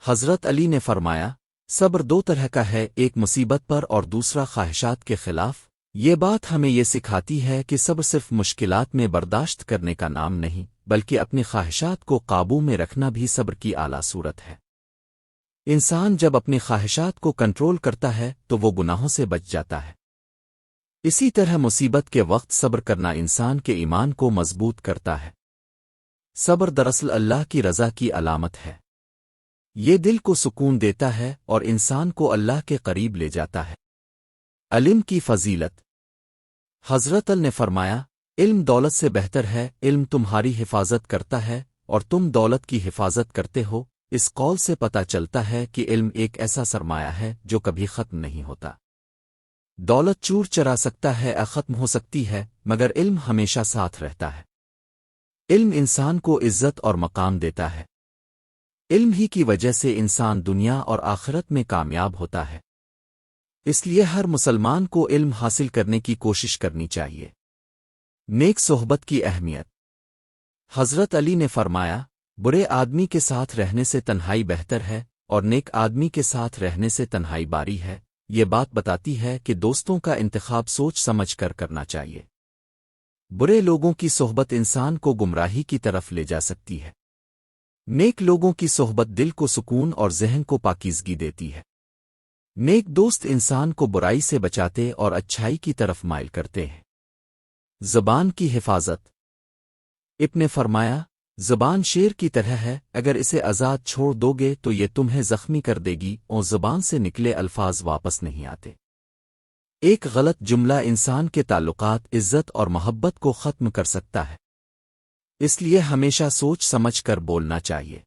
حضرت علی نے فرمایا، صبر دو طرح کا ہے، ایک مصیبت پر اور دوسرا خواہشات کے خلاف۔ یہ بات ہمیں یہ سکھاتی ہے کہ صبر صرف مشکلات میں برداشت کرنے کا نام نہیں، بلکہ اپنی خواہشات کو قابو میں رکھنا بھی صبر کی اعلیٰ صورت ہے۔ انسان جب اپنی خواہشات کو کنٹرول کرتا ہے تو وہ گناہوں سے بچ جاتا ہے۔ اسی طرح مصیبت کے وقت صبر کرنا انسان کے ایمان کو مضبوط کرتا ہے۔ صبر دراصل اللہ کی رضا کی علامت ہے۔ یہ دل کو سکون دیتا ہے اور انسان کو اللہ کے قریب لے جاتا ہے۔ علم کی فضیلت۔ حضرت علی نے فرمایا، علم دولت سے بہتر ہے، علم تمہاری حفاظت کرتا ہے اور تم دولت کی حفاظت کرتے ہو۔ اس قول سے پتہ چلتا ہے کہ علم ایک ایسا سرمایہ ہے جو کبھی ختم نہیں ہوتا۔ دولت چور چرا سکتا ہے، ختم ہو سکتی ہے، مگر علم ہمیشہ ساتھ رہتا ہے۔ علم انسان کو عزت اور مقام دیتا ہے۔ علم ہی کی وجہ سے انسان دنیا اور آخرت میں کامیاب ہوتا ہے۔ اس لیے ہر مسلمان کو علم حاصل کرنے کی کوشش کرنی چاہیے۔ نیک صحبت کی اہمیت۔ حضرت علی نے فرمایا، برے آدمی کے ساتھ رہنے سے تنہائی بہتر ہے اور نیک آدمی کے ساتھ رہنے سے تنہائی باری ہے۔ یہ بات بتاتی ہے کہ دوستوں کا انتخاب سوچ سمجھ کر کرنا چاہیے۔ برے لوگوں کی صحبت انسان کو گمراہی کی طرف لے جا سکتی ہے۔ نیک لوگوں کی صحبت دل کو سکون اور ذہن کو پاکیزگی دیتی ہے۔ نیک دوست انسان کو برائی سے بچاتے اور اچھائی کی طرف مائل کرتے ہیں۔ زبان کی حفاظت۔ ابن نے فرمایا، زبان شیر کی طرح ہے، اگر اسے آزاد چھوڑ دو گے تو یہ تمہیں زخمی کر دے گی اور زبان سے نکلے الفاظ واپس نہیں آتے۔ ایک غلط جملہ انسان کے تعلقات، عزت اور محبت کو ختم کر سکتا ہے۔ اس لیے ہمیشہ سوچ سمجھ کر بولنا چاہیے۔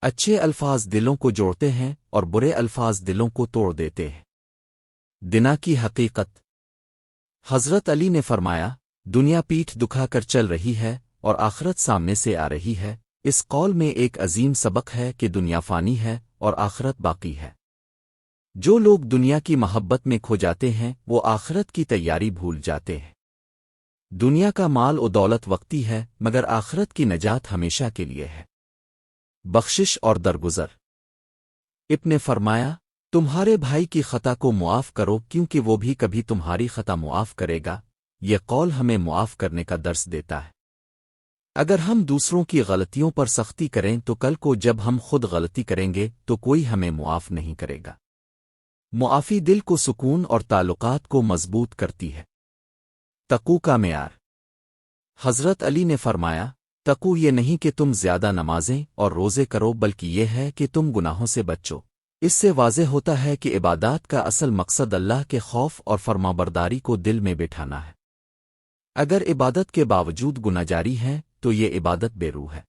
اچھے الفاظ دلوں کو جوڑتے ہیں اور برے الفاظ دلوں کو توڑ دیتے ہیں۔ دنیا کی حقیقت۔ حضرت علی نے فرمایا، دنیا پیٹھ دکھا کر چل رہی ہے اور آخرت سامنے سے آ رہی ہے۔ اس قول میں ایک عظیم سبق ہے کہ دنیا فانی ہے اور آخرت باقی ہے۔ جو لوگ دنیا کی محبت میں کھو جاتے ہیں وہ آخرت کی تیاری بھول جاتے ہیں۔ دنیا کا مال و دولت وقتی ہے، مگر آخرت کی نجات ہمیشہ کے لیے ہے۔ بخشش اور درگزر۔ ابن نے فرمایا، تمہارے بھائی کی خطا کو معاف کرو کیونکہ وہ بھی کبھی تمہاری خطا معاف کرے گا۔ یہ قول ہمیں معاف کرنے کا درس دیتا ہے۔ اگر ہم دوسروں کی غلطیوں پر سختی کریں تو کل کو جب ہم خود غلطی کریں گے تو کوئی ہمیں معاف نہیں کرے گا۔ معافی دل کو سکون اور تعلقات کو مضبوط کرتی ہے۔ تقوی کا معیار۔ حضرت علی نے فرمایا، تقوی یہ نہیں کہ تم زیادہ نمازیں اور روزے کرو، بلکہ یہ ہے کہ تم گناہوں سے بچو۔ اس سے واضح ہوتا ہے کہ عبادات کا اصل مقصد اللہ کے خوف اور فرمانبرداری کو دل میں بٹھانا ہے۔ اگر عبادت کے باوجود گناہ جاری ہیں تو یہ عبادت بے روح ہے۔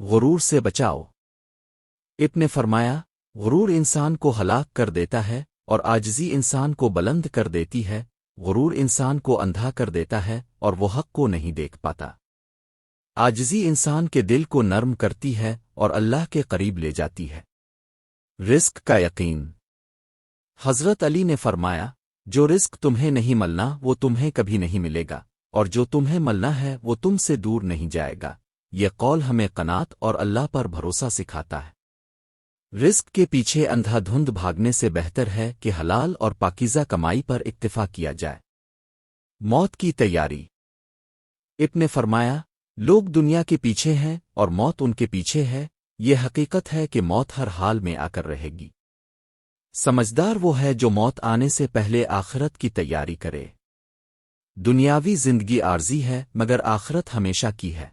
غرور سے بچاؤ۔ ابن نے فرمایا، غرور انسان کو ہلاک کر دیتا ہے اور عاجزی انسان کو بلند کر دیتی ہے۔ غرور انسان کو اندھا کر دیتا ہے اور وہ حق کو نہیں دیکھ پاتا۔ عاجزی انسان کے دل کو نرم کرتی ہے اور اللہ کے قریب لے جاتی ہے۔ رزق کا یقین۔ حضرت علی نے فرمایا، جو رزق تمہیں نہیں ملنا وہ تمہیں کبھی نہیں ملے گا، اور جو تمہیں ملنا ہے وہ تم سے دور نہیں جائے گا۔ یہ قول ہمیں قناعت اور اللہ پر بھروسہ سکھاتا ہے۔ رزق کے پیچھے اندھا دھند بھاگنے سے بہتر ہے کہ حلال اور پاکیزہ کمائی پر اکتفا کیا جائے۔ موت کی تیاری۔ ابن نے فرمایا، لوگ دنیا کے پیچھے ہیں اور موت ان کے پیچھے ہے۔ یہ حقیقت ہے کہ موت ہر حال میں آ کر رہے گی۔ سمجھدار وہ ہے جو موت آنے سے پہلے آخرت کی تیاری کرے۔ دنیاوی زندگی عارضی ہے مگر آخرت ہمیشہ کی ہے۔